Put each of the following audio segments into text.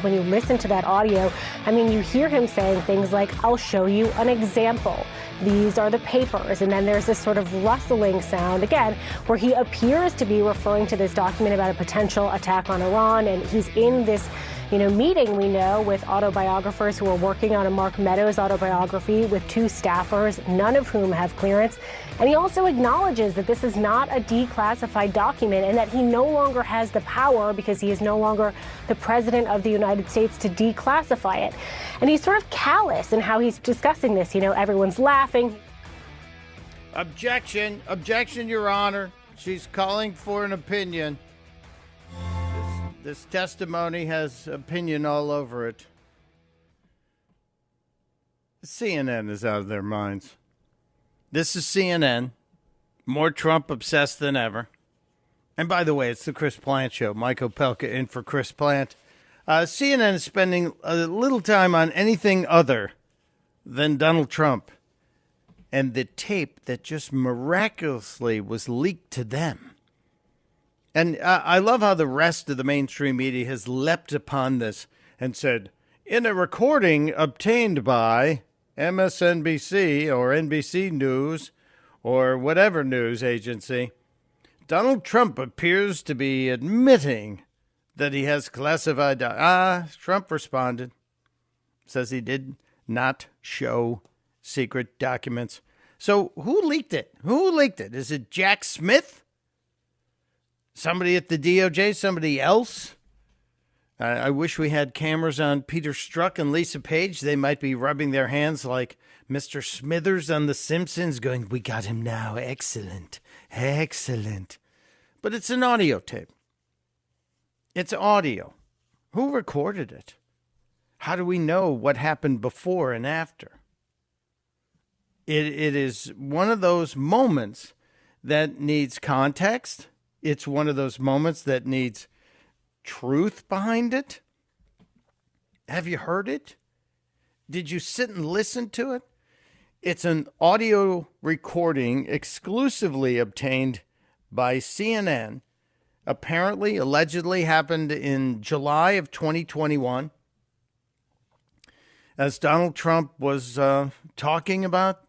when you listen to that audio, I mean, you hear him saying things like, I'll show you an example. These are the papers. And then there's this sort of rustling sound, again, where he appears to be referring to this document about a potential attack on Iran. And he's in this, meeting, we know, with autobiographers who are working on a Mark Meadows autobiography with 2 staffers, none of whom have clearance. And he also acknowledges that this is not a declassified document and that he no longer has the power, because he is no longer the president of the United States, to declassify it. And he's sort of callous in how he's discussing this. Everyone's laughing. Objection, Your Honor. She's calling for an opinion. This testimony has opinion all over it. CNN is out of their minds. This is CNN, more Trump obsessed than ever. And by the way, it's the Chris Plant Show. Mike Opelka in for Chris Plant. CNN is spending a little time on anything other than Donald Trump and the tape that just miraculously was leaked to them. And I love how the rest of the mainstream media has leapt upon this and said, in a recording obtained by MSNBC or NBC News or whatever news agency, Donald Trump appears to be admitting that he has classified. Trump responded, says he did not show secret documents. So who leaked it? Who leaked it? Is it Jack Smith? Somebody at the DOJ? Somebody else? I wish we had cameras on Peter Strzok and Lisa Page. They might be rubbing their hands like Mr. Smithers on The Simpsons, going, we got him now. Excellent. Excellent. But it's an audio tape. It's audio. Who recorded it? How do we know what happened before and after? It is one of those moments that needs context. It's one of those moments that needs truth behind it. Have you heard it? Did you sit and listen to it? It's an audio recording exclusively obtained by CNN. Apparently, allegedly happened in July of 2021 as Donald Trump was talking about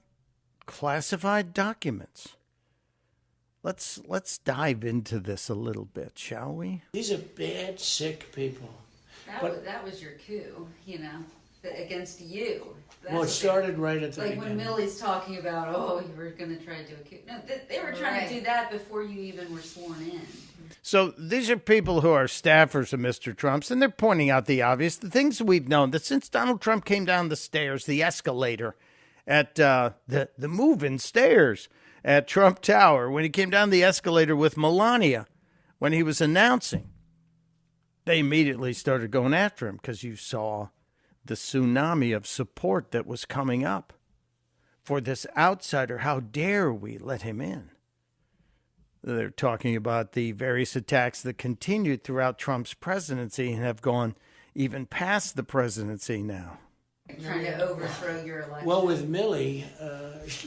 classified documents. Let's dive into this a little bit, shall we? These are bad, sick people. That was your coup, against you. It started right at the beginning. Like when Millie's talking about, you were going to try to do a coup. No, they were trying to do that before you even were sworn in. So these are people who are staffers of Mr. Trump's, and they're pointing out the obvious, the things we've known, that since Donald Trump came down the stairs, the escalator at the moving stairs at Trump Tower, when he came down the escalator with Melania, when he was announcing, they immediately started going after him because you saw the tsunami of support that was coming up for this outsider. How dare we let him in? They're talking about the various attacks that continued throughout Trump's presidency and have gone even past the presidency now. Trying to overthrow your election. Well, with Milley,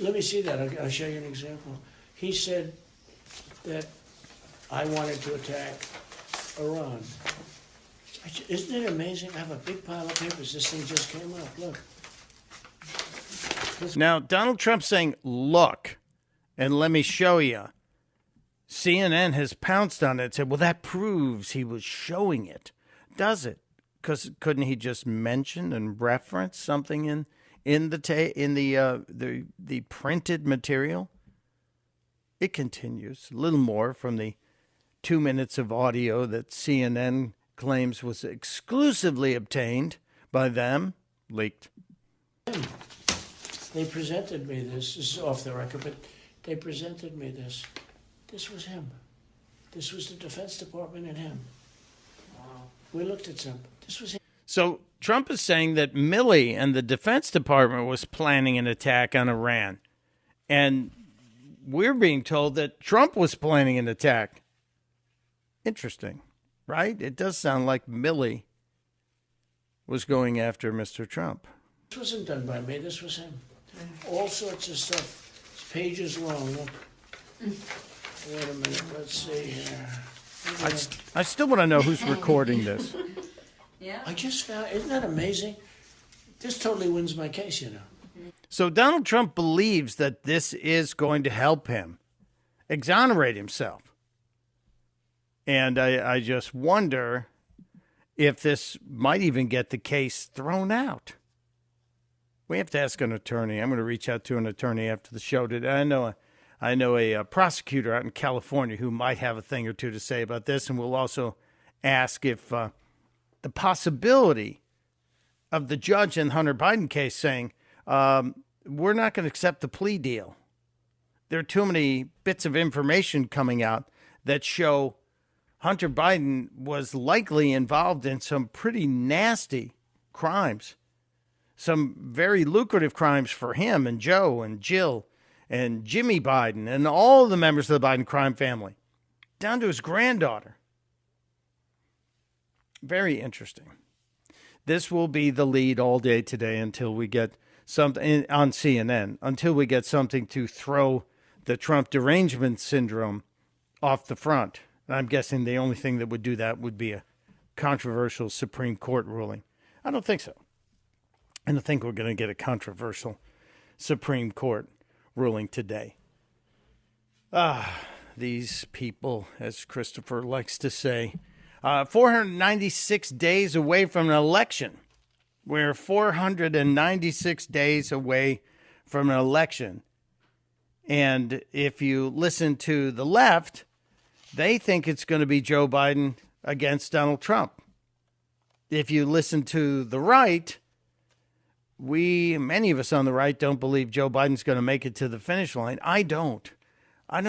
let me see that. I'll show you an example. He said that I wanted to attack Iran. Isn't it amazing? I have a big pile of papers. This thing just came up. Look. Now, Donald Trump saying, look, and let me show you. CNN has pounced on it and said, well, that proves he was showing it. Does it? Because couldn't he just mention and reference something in the printed material? It continues. A little more from the 2 minutes of audio that CNN claims was exclusively obtained by them, leaked. They presented me this. This is off the record, but they presented me this. This was him. This was the Defense Department and him. Wow. We looked at some. This was him. So Trump is saying that Milley and the Defense Department was planning an attack on Iran. And we're being told that Trump was planning an attack. Interesting, right? It does sound like Milley was going after Mr. Trump. This wasn't done by me. This was him. All sorts of stuff. It's pages long. Look. Wait a minute. Let's see here. I still want to know who's recording this. Yeah. I just found, isn't that amazing? This totally wins my case, So Donald Trump believes that this is going to help him exonerate himself. And I just wonder if this might even get the case thrown out. We have to ask an attorney. I'm going to reach out to an attorney after the show today. I know a prosecutor out in California who might have a thing or two to say about this, and we'll also ask if the possibility of the judge in the Hunter Biden case saying, we're not going to accept the plea deal. There are too many bits of information coming out that show Hunter Biden was likely involved in some pretty nasty crimes, some very lucrative crimes for him and Joe and Jill and Jimmy Biden and all the members of the Biden crime family, down to his granddaughter. Very interesting. This will be the lead all day today until we get something on CNN, until we get something to throw the Trump derangement syndrome off the front. I'm guessing the only thing that would do that would be a controversial Supreme Court ruling. I don't think so. I don't think we're going to get a controversial Supreme Court ruling today. These people, as Christopher likes to say, 496 days away from an election. We're 496 days away from an election. And if you listen to the left, they think it's going to be Joe Biden against Donald Trump. If you listen to the right, many of us on the right don't believe Joe Biden's going to make it to the finish line. I don't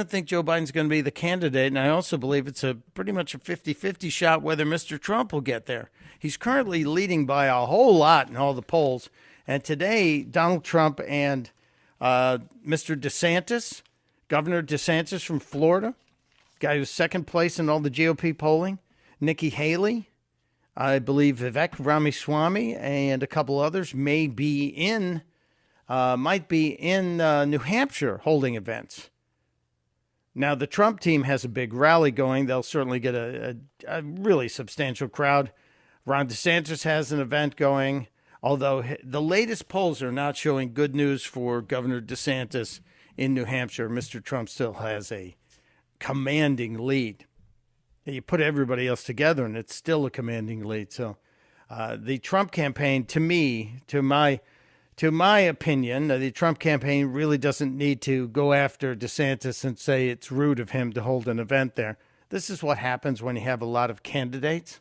think Joe Biden's going to be the candidate, and I also believe it's pretty much a 50-50 shot whether Mr. Trump will get there. He's currently leading by a whole lot in all the polls, and today Donald Trump and Mr. DeSantis, Governor DeSantis from Florida, guy who's second place in all the GOP polling, Nikki Haley, I believe Vivek Ramaswamy, and a couple others might be in New Hampshire holding events. Now, the Trump team has a big rally going. They'll certainly get a really substantial crowd. Ron DeSantis has an event going, although the latest polls are not showing good news for Governor DeSantis in New Hampshire. Mr. Trump still has a commanding lead. You put everybody else together, and it's still a commanding lead. So the Trump campaign, to my opinion, the Trump campaign really doesn't need to go after DeSantis and say it's rude of him to hold an event there. This is what happens when you have a lot of candidates.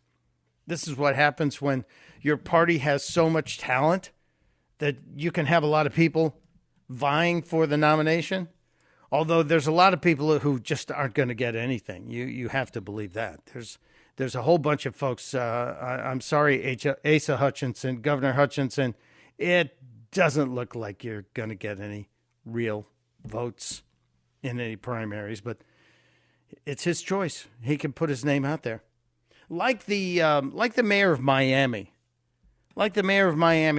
This is what happens when your party has so much talent that you can have a lot of people vying for the nomination. Although there's a lot of people who just aren't going to get anything. You have to believe that. There's a whole bunch of folks. I'm sorry, Asa Hutchinson, Governor Hutchinson. It doesn't look like you're going to get any real votes in any primaries, but it's his choice. He can put his name out there, like the mayor of Miami,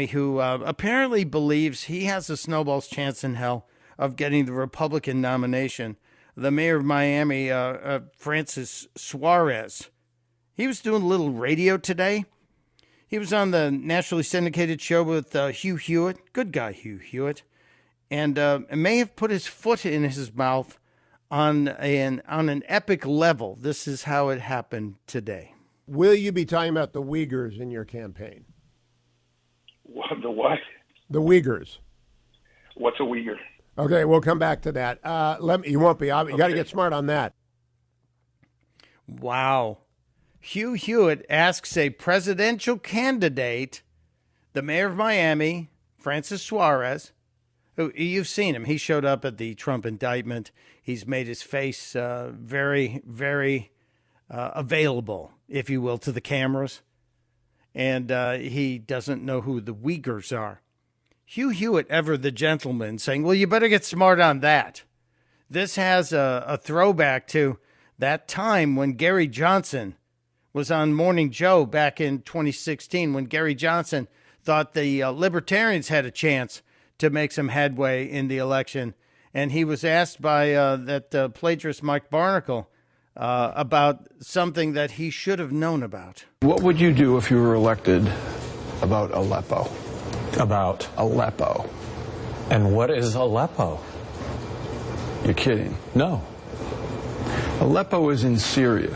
who apparently believes he has a snowball's chance in hell of getting the Republican nomination. The mayor of Miami, Francis Suarez, he was doing a little radio today. He was on the nationally syndicated show with Hugh Hewitt, good guy Hugh Hewitt, and may have put his foot in his mouth on an epic level. This is how it happened today. Will you be talking about the Uyghurs in your campaign? The what? The Uyghurs. What's a Uyghur? Okay, we'll come back to that. You won't be. You got to get smart on that. Wow. Hugh Hewitt asks a presidential candidate, the mayor of Miami, Francis Suarez, who you've seen him. He showed up at the Trump indictment. He's made his face very, very available, if you will, to the cameras. And he doesn't know who the Uyghurs are. Hugh Hewitt, ever the gentleman, saying, well, you better get smart on that. This has a throwback to that time when Gary Johnson was on Morning Joe back in 2016, when Gary Johnson thought the libertarians had a chance to make some headway in the election. And he was asked by that plagiarist Mike Barnacle, about something that he should have known about. What would you do if you were elected about Aleppo? About Aleppo. And what is Aleppo? You're kidding. No. Aleppo is in Syria.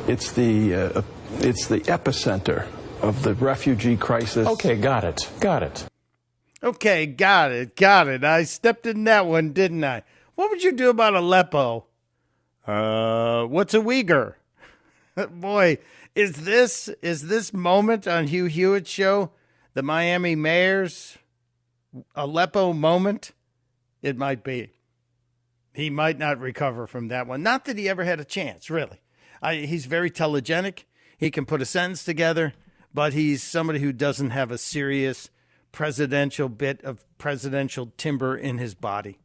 It's the epicenter of the refugee crisis. Okay, got it. Okay, got it. I stepped in that one, didn't I? What would you do about Aleppo? What's a Uyghur? Boy, is this moment on Hugh Hewitt's show the Miami mayor's Aleppo moment? It might be. He might not recover from that one. Not that he ever had a chance, really. He's very telegenic. He can put a sentence together, but he's somebody who doesn't have a serious presidential bit of presidential timber in his body.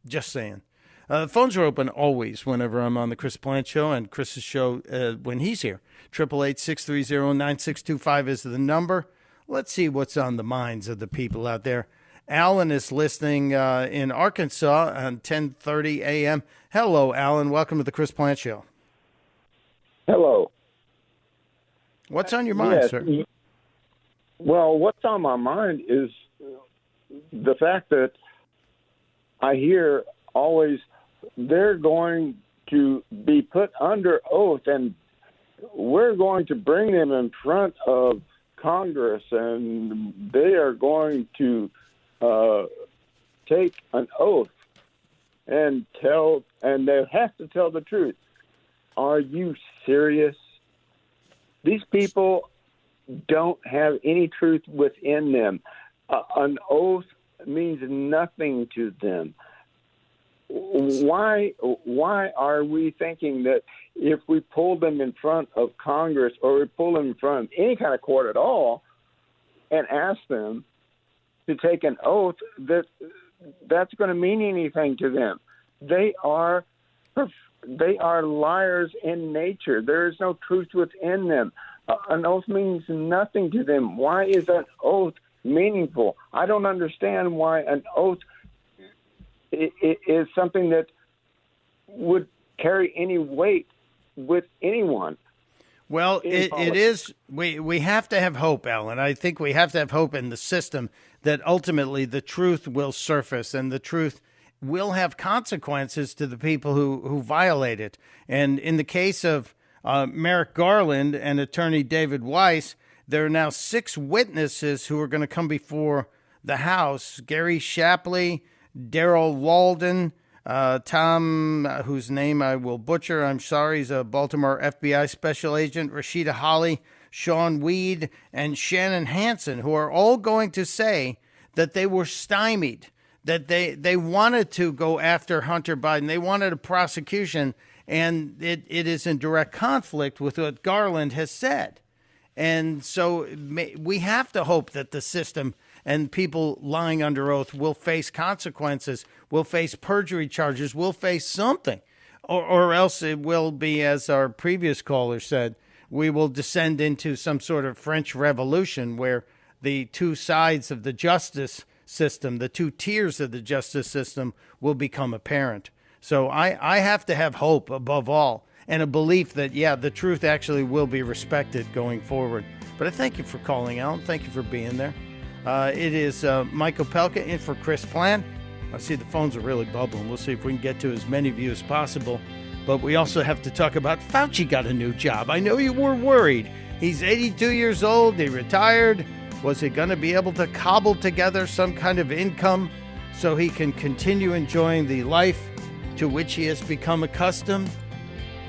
Just saying. The phones are open always whenever I'm on the Chris Plant Show and Chris's show when he's here. 888-630-9625 is the number. Let's see what's on the minds of the people out there. Alan is listening in Arkansas on 10:30 a.m. Hello, Alan. Welcome to the Chris Plant Show. Hello. What's on your mind, Yes. sir? Well, what's on my mind is the fact that I hear always they're going to be put under oath and we're going to bring them in front of Congress and they are going to take an oath and they have to tell the truth. Are you serious? These people don't have any truth within them. An oath means nothing to them. Why are we thinking that if we pull them in front of Congress or we pull them in front of any kind of court at all and ask them to take an oath, that's going to mean anything to them? They are liars in nature. There is no truth within them. An oath means nothing to them. Why is an oath meaningful? I don't understand why an oath is something that would carry any weight with anyone. Well, it is. We have to have hope, Alan. I think we have to have hope in the system that ultimately the truth will surface and the truth will have consequences to the people who violate it. And in the case of Merrick Garland and attorney David Weiss, there are now 6 witnesses who are going to come before the House. Gary Shapley, Darrell Walden, Tom, whose name I will butcher, I'm sorry, he's a Baltimore FBI special agent, Rashida Holly, Sean Weed, and Shannon Hansen, who are all going to say that they were stymied, that they wanted to go after Hunter Biden. They wanted a prosecution, and it is in direct conflict with what Garland has said. And so we have to hope that the system and people lying under oath will face consequences, will face perjury charges, will face something, or else it will be, as our previous caller said, we will descend into some sort of French Revolution where the two sides of the justice system, the two tiers of the justice system will become apparent. So I have to have hope above all and a belief that, yeah, the truth actually will be respected going forward. But I thank you for calling, Alan. Thank you for being there. It is Mike Opelka in for Chris Plant. I see the phones are really bubbling. We'll see if we can get to as many of you as possible. But we also have to talk about Fauci got a new job. I know you were worried. He's 82 years old. He retired. Was he going to be able to cobble together some kind of income so he can continue enjoying the life to which he has become accustomed?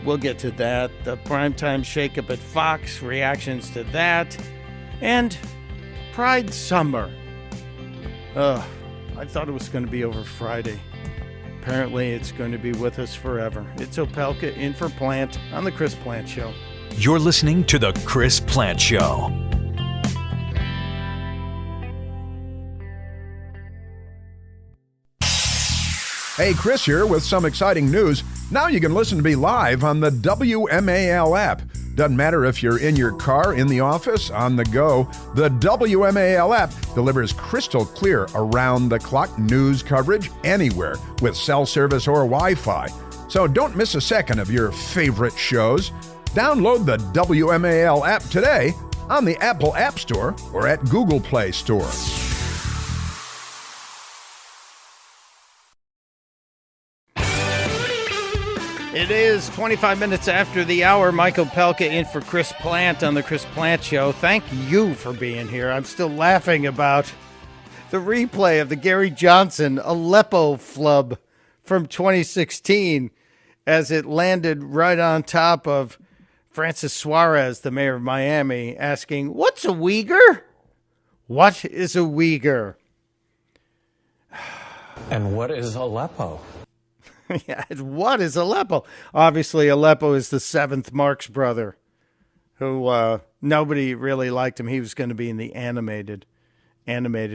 We'll get to that. The primetime shakeup at Fox, reactions to that. And Pride Summer. I thought it was going to be over Friday. Apparently, it's going to be with us forever. It's Opelka in for Plant on The Chris Plant Show. You're listening to The Chris Plant Show. Hey, Chris here with some exciting news. Now you can listen to me live on the WMAL app. Doesn't matter if you're in your car, in the office, on the go. The WMAL app delivers crystal clear around-the-clock news coverage anywhere with cell service or Wi-Fi. So don't miss a second of your favorite shows. Download the WMAL app today on the Apple App Store or at Google Play Store. It is 25 minutes after the hour. Mike Opelka in for Chris Plant on the Chris Plant Show. Thank you for being here. I'm still laughing about the replay of the Gary Johnson Aleppo flub from 2016 as it landed right on top of Francis Suarez, the mayor of Miami, asking, "What's a Uyghur? What is a Uyghur?" And what is Aleppo? Yeah, what is Aleppo? Obviously, Aleppo is the seventh Marx brother, who nobody really liked him. He was going to be in the animated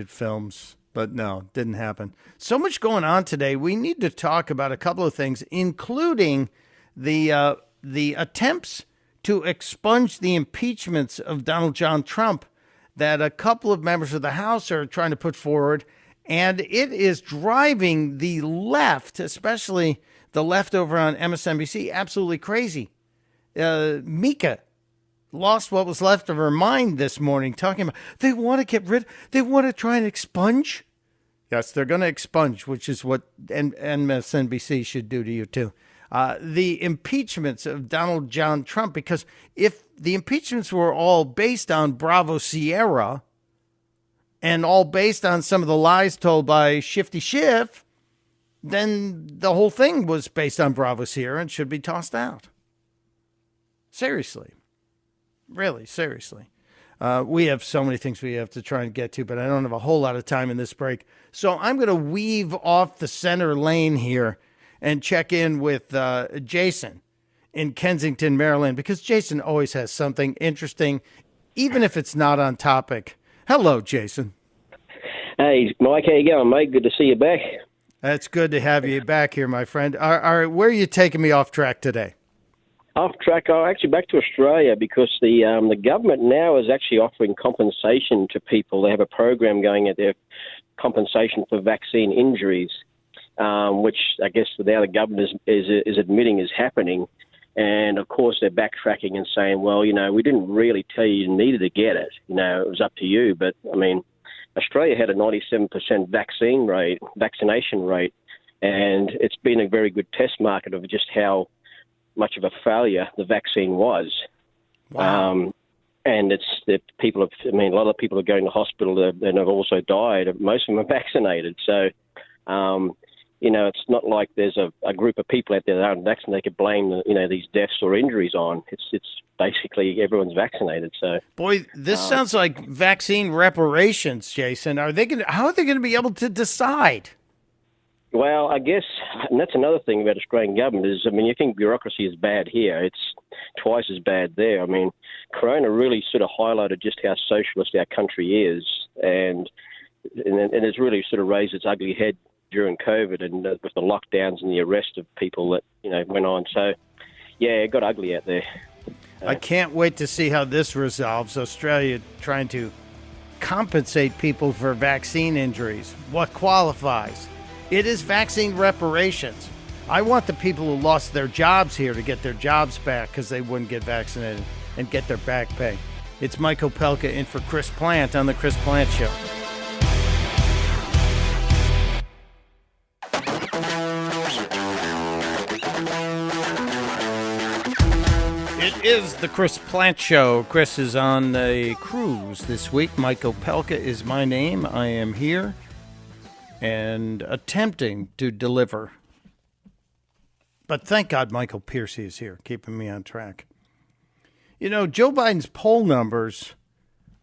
films, but no, didn't happen. So much going on today. We need to talk about a couple of things, including the attempts to expunge the impeachments of Donald John Trump that a couple of members of the House are trying to put forward. And it is driving the left, especially the left over on MSNBC, absolutely crazy. Mika lost what was left of her mind this morning, talking about they want to try and expunge. Yes, they're going to expunge, which is what MSNBC should do to you too. The impeachments of Donald John Trump, because if the impeachments were all based on Bravo Sierra, and all based on some of the lies told by Shifty Schiff, then the whole thing was based on Bravo Sierra and should be tossed out. Seriously. Really, seriously. We have so many things we have to try and get to, but I don't have a whole lot of time in this break. So I'm going to weave off the center lane here and check in with Jason in Kensington, Maryland, because Jason always has something interesting, even if it's not on topic. Hello, Jason. Hey, Mike, how you going, mate? Good to see you back. That's good to have you back here, my friend. All right, where are you taking me off track today? Off track, actually back to Australia, because the government now is actually offering compensation to people. They have a program going at their compensation for vaccine injuries, which I guess now the government is admitting is happening. And, of course, they're backtracking and saying, well, we didn't really tell you needed to get it. It was up to you. But, I mean, Australia had a 97% vaccination rate, and it's been a very good test market of just how much of a failure the vaccine was. Wow. And a lot of people are going to hospital and have also died. Most of them are vaccinated. So, it's not like there's a group of people out there that aren't vaccinated they could blame these deaths or injuries on. It's basically everyone's vaccinated. So, boy, this sounds like vaccine reparations, Jason. How are they going to be able to decide? Well, I guess, and that's another thing about Australian government is, you think bureaucracy is bad here. It's twice as bad there. Corona really sort of highlighted just how socialist our country is, and it's really sort of raised its ugly head during COVID and with the lockdowns and the arrest of people that, went on. So, yeah, it got ugly out there. I can't wait to see how this resolves. Australia trying to compensate people for vaccine injuries. What qualifies? It is vaccine reparations. I want the people who lost their jobs here to get their jobs back because they wouldn't get vaccinated and get their back pay. It's Mike Opelka in for Chris Plant on the Chris Plant Show. It is the Chris Plant Show. Chris is on a cruise this week. Mike Opelka is my name. I am here and attempting to deliver. But thank God Michael Piercy is here, keeping me on track. Joe Biden's poll numbers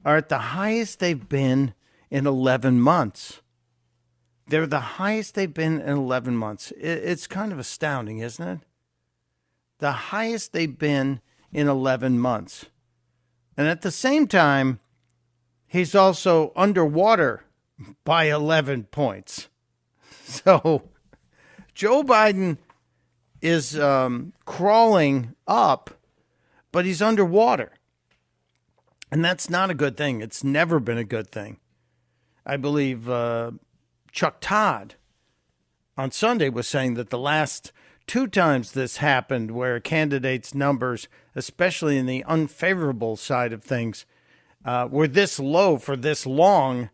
are at the highest they've been in 11 months. They're the highest they've been in 11 months. It's kind of astounding, isn't it? The highest they've been in 11 months. And at the same time, he's also underwater by 11 points. So Joe Biden is crawling up, but he's underwater. And that's not a good thing. It's never been a good thing. I believe Chuck Todd on Sunday was saying that the last 2 times this happened where a candidate's numbers, especially in the unfavorable side of things, were this low for this long.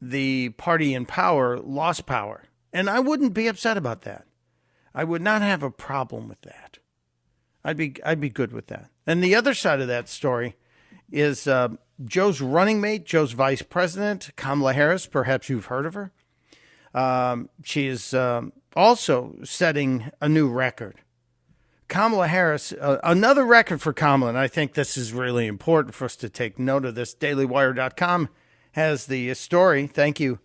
The party in power lost power. And I wouldn't be upset about that. I would not have a problem with that. I'd be good with that. And the other side of that story is Joe's running mate, Joe's vice president, Kamala Harris. Perhaps you've heard of her. She is also setting a new record. Kamala Harris, another record for Kamala, and I think this is really important for us to take note of this. DailyWire.com has the story. Thank you,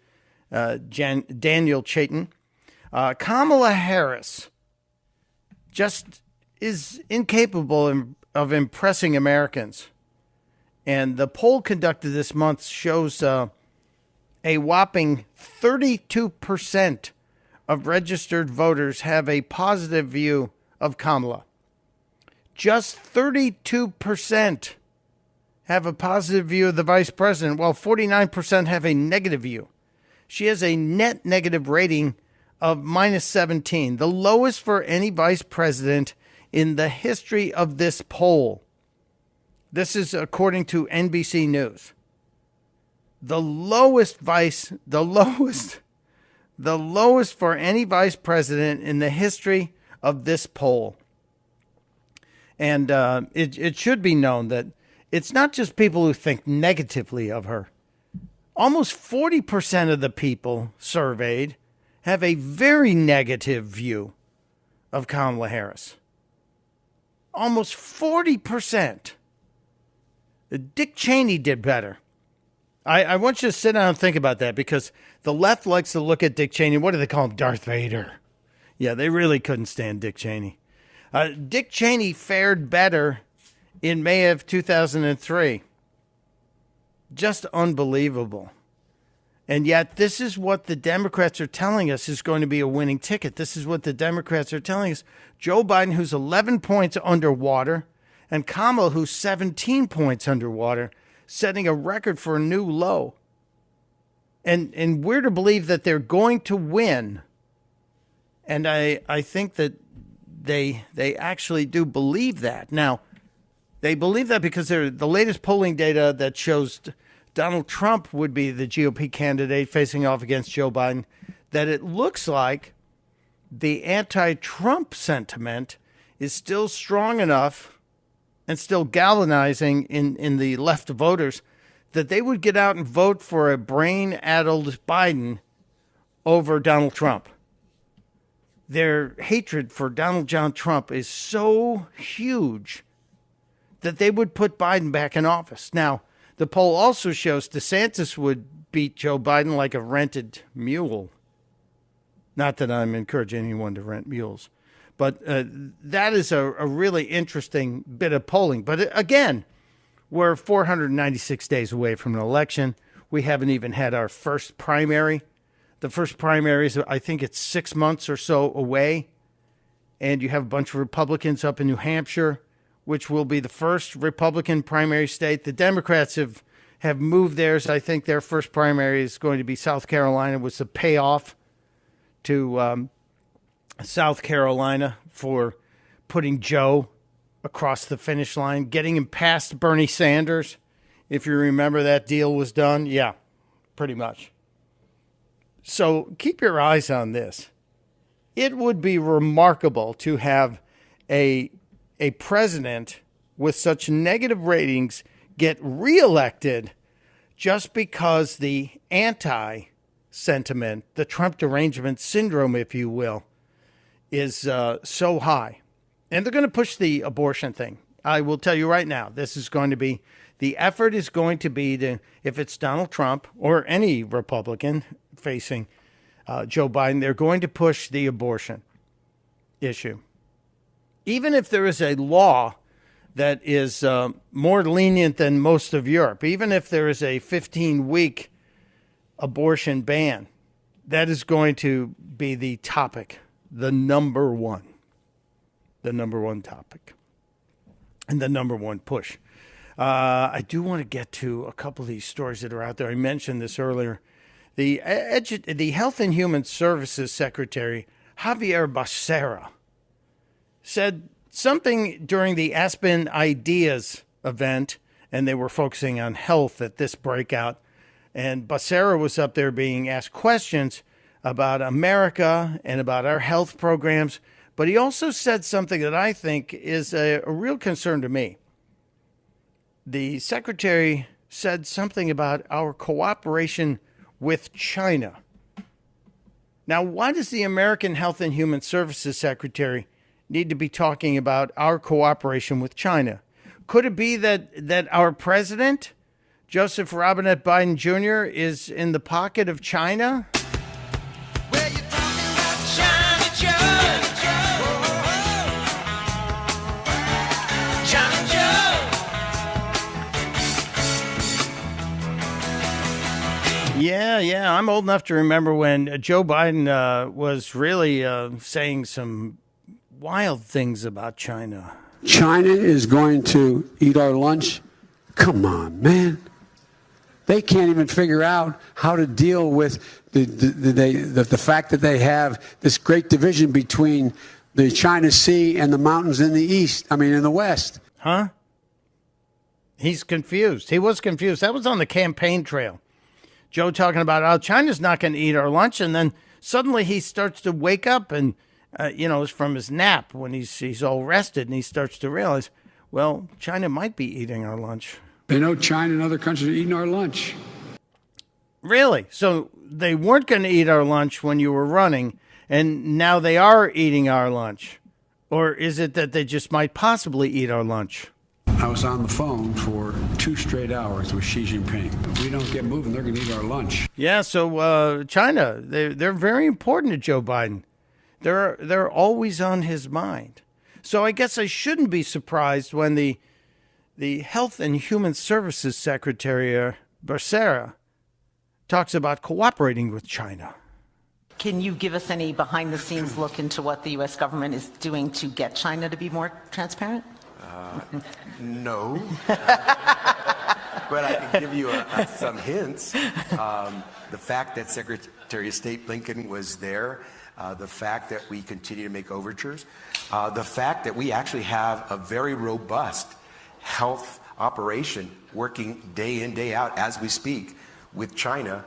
Daniel Chayton. Kamala Harris just is incapable of impressing Americans. And the poll conducted this month shows a whopping 32% of registered voters have a positive view of Kamala. Just 32% have a positive view of the vice president, while 49% have a negative view. She has a net negative rating of minus 17, the lowest for any vice president in the history of this poll. This is according to NBC News. The lowest for any vice president in the history of this poll. And it should be known that it's not just people who think negatively of her. Almost 40% of the people surveyed have a very negative view of Kamala Harris. Almost 40%. Dick Cheney did better. I want you to sit down and think about that, because the left likes to look at Dick Cheney. What do they call him? Darth Vader. Yeah, they really couldn't stand Dick Cheney. Dick Cheney fared better in May of 2003. Just unbelievable. And yet this is what the Democrats are telling us is going to be a winning ticket. This is what the Democrats are telling us. Joe Biden, who's 11 points underwater, and Kamala, who's 17 points underwater, setting a record for a new low. And we're to believe that they're going to win. And I think that they actually do believe that. Now, they believe that because the latest polling data that shows Donald Trump would be the GOP candidate facing off against Joe Biden, that it looks like the anti-Trump sentiment is still strong enough and still galvanizing in the left voters that they would get out and vote for a brain-addled Biden over Donald Trump. Their hatred for Donald John Trump is so huge that they would put Biden back in office. Now, the poll also shows DeSantis would beat Joe Biden like a rented mule. Not that I'm encouraging anyone to rent mules. But that is a really interesting bit of polling. But again, we're 496 days away from an election. We haven't even had our first primary. The first primary is, I think it's 6 months or so away. And you have a bunch of Republicans up in New Hampshire, which will be the first Republican primary state. The Democrats have moved theirs. I think their first primary is going to be South Carolina, was the payoff to South Carolina for putting Joe across the finish line, getting him past Bernie Sanders. If you remember, that deal was done. Yeah, pretty much. So keep your eyes on this. It would be remarkable to have a president with such negative ratings get reelected just because the anti-sentiment, the Trump derangement syndrome, if you will, is so high. And they're going to push the abortion thing. I will tell you right now, this is going to be, the effort is going to be to, if it's Donald Trump or any Republican facing Joe Biden, they're going to push the abortion issue. Even if there is a law that is more lenient than most of Europe, even if there is a 15-week abortion ban, that is going to be the topic, the number one topic, and the number one push. I do want to get to a couple of these stories that are out there. I mentioned this earlier. The Health and Human Services Secretary, Javier Becerra, said something during the Aspen Ideas event, and they were focusing on health at this breakout. And Becerra was up there being asked questions about America and about our health programs. But he also said something that I think is a real concern to me. The secretary said something about our cooperation with China. Now, why does the American Health and Human Services Secretary need to be talking about our cooperation with China? Could it be that our president, Joseph Robinette Biden Jr., is in the pocket of China? Well, you're talking about China, Joe. China, Joe. Yeah. I'm old enough to remember when Joe Biden was really saying some wild things about China. China is going to eat our lunch? Come on, man. They can't even figure out how to deal with the fact that they have this great division between the China Sea and the mountains in the east. I mean, in the west. Huh? He's confused. He was confused. That was on the campaign trail. Joe talking about how China's not going to eat our lunch, and then suddenly he starts to wake up and it's from his nap when he's all rested, and he starts to realize, well, China might be eating our lunch. They know China and other countries are eating our lunch. Really? So they weren't going to eat our lunch when you were running, and now they are eating our lunch? Or is it that they just might possibly eat our lunch? I was on the phone for 2 straight hours with Xi Jinping. If we don't get moving, they're going to eat our lunch. Yeah, so China, they're very important to Joe Biden. They're always on his mind. So I guess I shouldn't be surprised when the Health and Human Services Secretary, Becerra, talks about cooperating with China. Can you give us any behind-the-scenes look into what the U.S. government is doing to get China to be more transparent? No. But I can give you some hints. The fact that Secretary of State Blinken was there, the fact that we continue to make overtures, the fact that we actually have a very robust health operation working day in, day out as we speak with China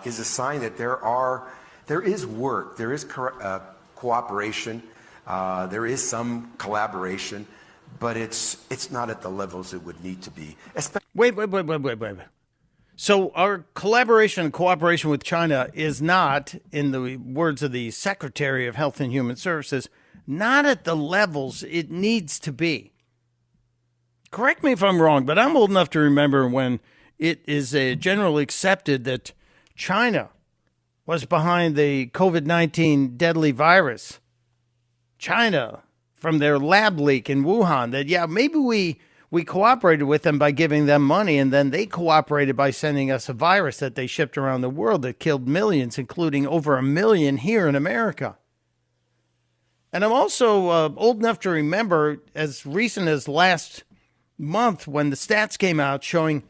is a sign that there is work, there is cooperation, there is some collaboration, but it's not at the levels it would need to be. Wait. So our collaboration and cooperation with China is not, in the words of the Secretary of Health and Human Services, not at the levels it needs to be. Correct me if I'm wrong, but I'm old enough to remember when it is generally accepted that China was behind the COVID-19 deadly virus. China, from their lab leak in Wuhan, that, maybe we cooperated with them by giving them money, and then they cooperated by sending us a virus that they shipped around the world that killed millions, including over 1 million here in America. And I'm also old enough to remember, as recent as last month, when the stats came out showing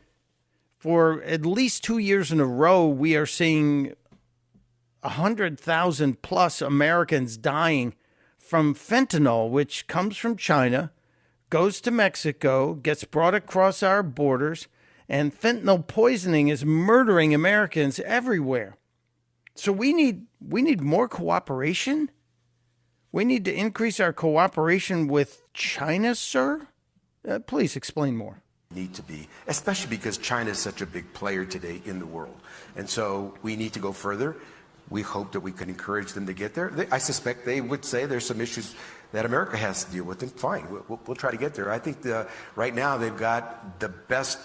for at least 2 years in a row, we are seeing 100,000 plus Americans dying from fentanyl, which comes from China, goes to Mexico, gets brought across our borders, and fentanyl poisoning is murdering Americans everywhere. So we need more cooperation? We need to increase our cooperation with China, sir? Please explain more. Need to be, especially because China is such a big player today in the world. And so we need to go further. We hope that we can encourage them to get there. I suspect they would say there's some issues that America has to deal with, and fine, we'll try to get there. I think right now they've got the best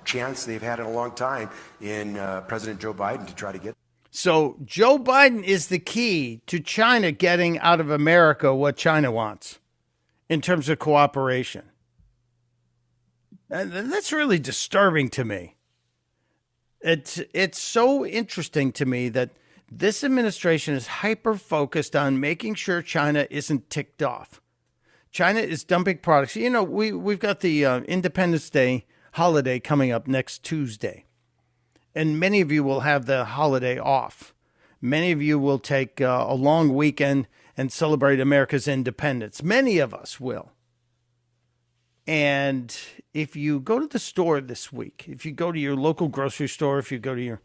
chance they've had in a long time in President Joe Biden to try to get. So Joe Biden is the key to China getting out of America what China wants in terms of cooperation. And that's really disturbing to me. It's so interesting to me that this administration is hyper-focused on making sure China isn't ticked off. China is dumping products. You know, we've got the Independence Day holiday coming up next Tuesday. And many of you will have the holiday off. Many of you will take a long weekend and celebrate America's independence. Many of us will. And if you go to the store this week, if you go to your local grocery store, if you go to your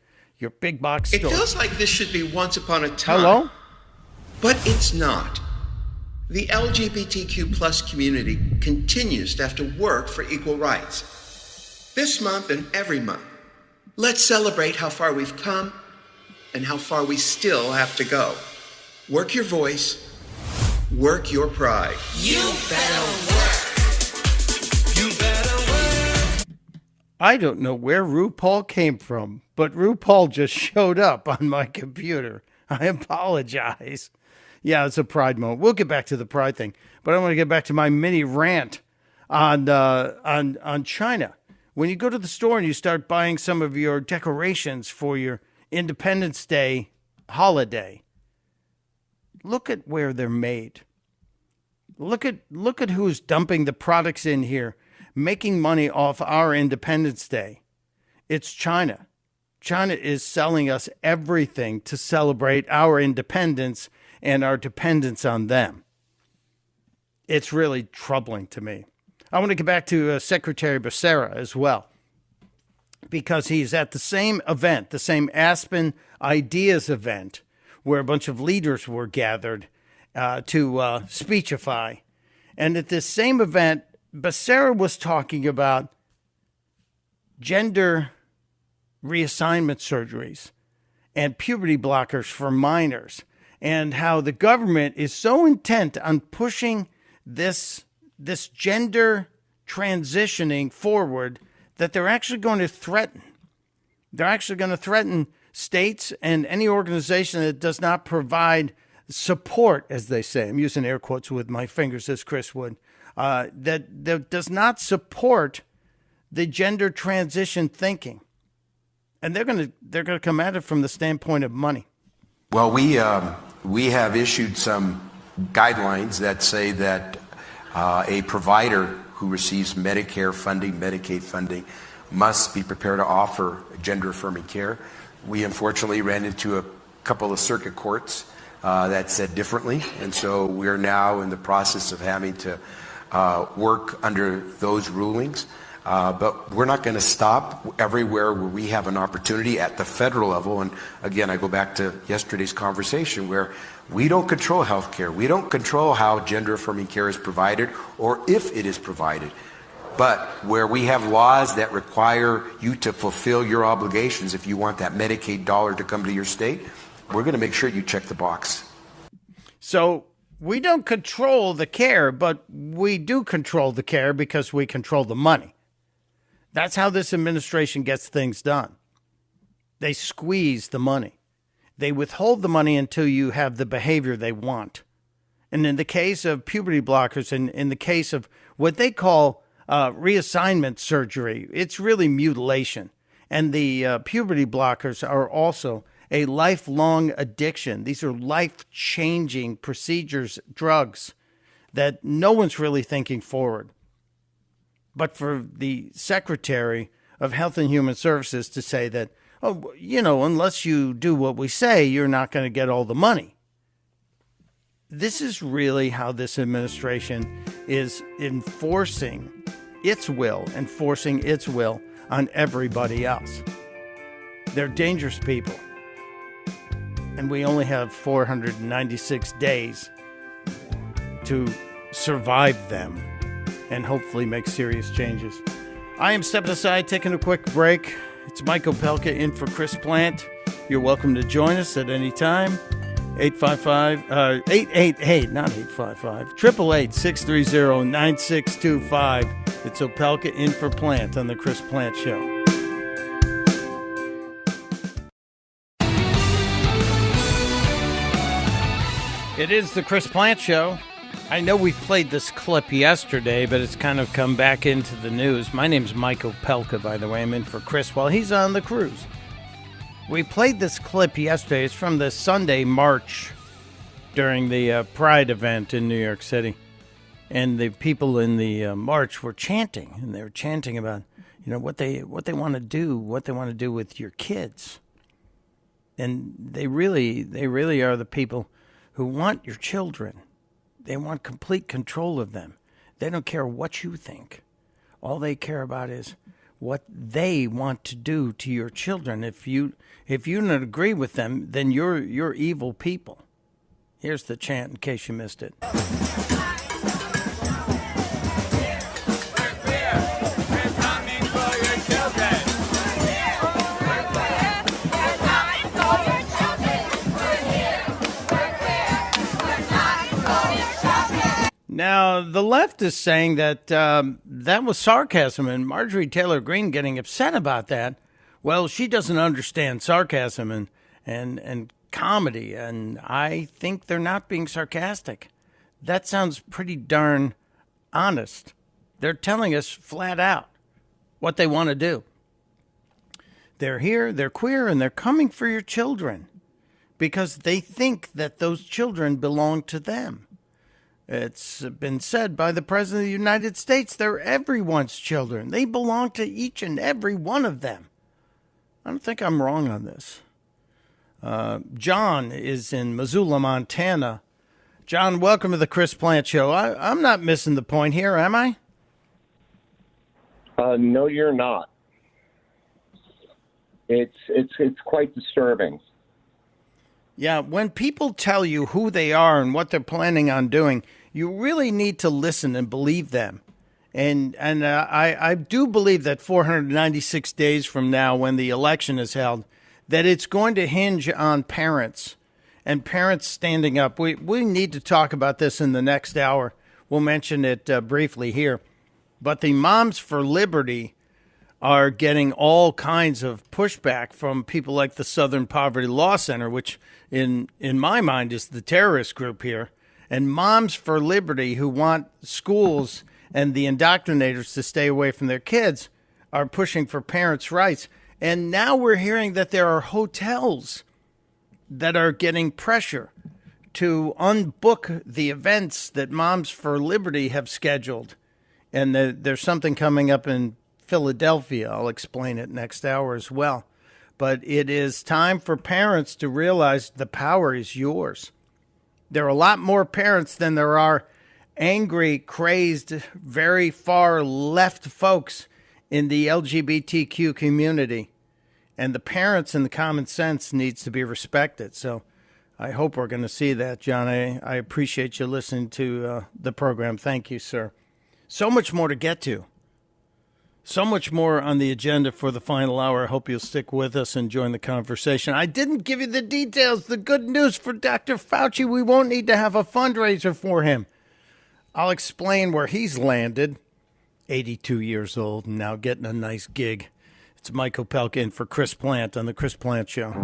big box store. It feels like this should be once upon a time. Hello? But it's not. The LGBTQ plus community continues to have to work for equal rights. This month and every month, let's celebrate how far we've come and how far we still have to go. Work your voice, work your pride. You better work. You better work. I don't know where RuPaul came from, but RuPaul just showed up on my computer. I apologize. Yeah, it's a pride moment. We'll get back to the pride thing, but I want to get back to my mini rant on China. When you go to the store and you start buying some of your decorations for your Independence Day holiday, look at where they're made. Look at who's dumping the products in here, making money off our Independence Day. It's China. China is selling us everything to celebrate our independence and our dependence on them. It's really troubling to me. I want to get back to Secretary Becerra as well, because he's at the same event, the same Aspen Ideas event, where a bunch of leaders were gathered to speechify. And at this same event, Becerra was talking about gender reassignment surgeries and puberty blockers for minors, and how the government is so intent on pushing this gender transitioning forward that they're actually going to threaten. They're actually going to threaten states and any organization that does not provide support, as they say. I'm using air quotes with my fingers, as Chris would. That does not support the gender transition thinking, and they're going to come at it from the standpoint of money. Well, we have issued some guidelines that say that a provider who receives Medicare funding, Medicaid funding, must be prepared to offer gender-affirming care. We unfortunately ran into a couple of circuit courts that said differently, and so we're now in the process of having to work under those rulings. But we're not going to stop everywhere where we have an opportunity at the federal level. And again, I go back to yesterday's conversation where we don't control health care. We don't control how gender-affirming care is provided or if it is provided. But where we have laws that require you to fulfill your obligations if you want that Medicaid dollar to come to your state, we're going to make sure you check the box. So we don't control the care, but we do control the care because we control the money. That's how this administration gets things done. They squeeze the money. They withhold the money until you have the behavior they want. And in the case of puberty blockers, and in the case of what they call reassignment surgery, it's really mutilation. And the puberty blockers are also a lifelong addiction. These are life-changing procedures, drugs that no one's really thinking forward. But for the Secretary of Health and Human Services to say that, oh, you know, unless you do what we say, you're not going to get all the money. This is really how this administration is enforcing its will on everybody else. They're dangerous people. And we only have 496 days to survive them and hopefully make serious changes. I am stepping aside, taking a quick break. It's Mike Opelka in for Chris Plant. You're welcome to join us at any time. 888, not 855, 888-630-9625. It's Opelka in for Plant on the Chris Plant Show. It is the Chris Plant Show. I know we played this clip yesterday, but it's kind of come back into the news. My name's Mike Opelka, by the way. I'm in for Chris while he's on the cruise. We played this clip yesterday. It's from the Sunday march during the Pride event in New York City. And the people in the march were chanting, and they were chanting about, you know, what they want to do with your kids. And they really are the people who want your children. They want complete control of them. They don't care what you think. All they care about is what they want to do to your children. If you don't agree with them, then you're evil people. Here's the chant in case you missed it. Now, the left is saying that that was sarcasm, and Marjorie Taylor Greene getting upset about that. Well, she doesn't understand sarcasm and comedy, and I think they're not being sarcastic. That sounds pretty darn honest. They're telling us flat out what they want to do. They're here, they're queer, and they're coming for your children because they think that those children belong to them. It's been said by the President of the United States, they're everyone's children. They belong to each and every one of them. I don't think I'm wrong on this. John is in Missoula, Montana. John, welcome to the Chris Plant Show. I'm not missing the point here, am I? No, you're not. It's quite disturbing. Yeah, when people tell you who they are and what they're planning on doing, you really need to listen and believe them. And I do believe that 496 days from now, when the election is held, that it's going to hinge on parents and parents standing up. We need to talk about this in the next hour. We'll mention it briefly here. But the Moms for Liberty are getting all kinds of pushback from people like the Southern Poverty Law Center, which in my mind is the terrorist group here, and Moms for Liberty, who want schools and the indoctrinators to stay away from their kids, are pushing for parents' rights. And now we're hearing that there are hotels that are getting pressure to unbook the events that Moms for Liberty have scheduled. And there's something coming up in Philadelphia. I'll explain it next hour as well. But it is time for parents to realize the power is yours. There are a lot more parents than there are angry, crazed, very far left folks in the LGBTQ community. And the parents and the common sense needs to be respected. So I hope we're going to see that, John. I appreciate you listening to the program. Thank you, sir. So much more to get to. So much more on the agenda for the final hour. I hope you'll stick with us and join the conversation. I didn't give you the details. The good news for Dr. Fauci, we won't need to have a fundraiser for him. I'll explain where he's landed. 82 years old and now getting a nice gig. It's Mike Opelka in for Chris Plant on the Chris Plant Show.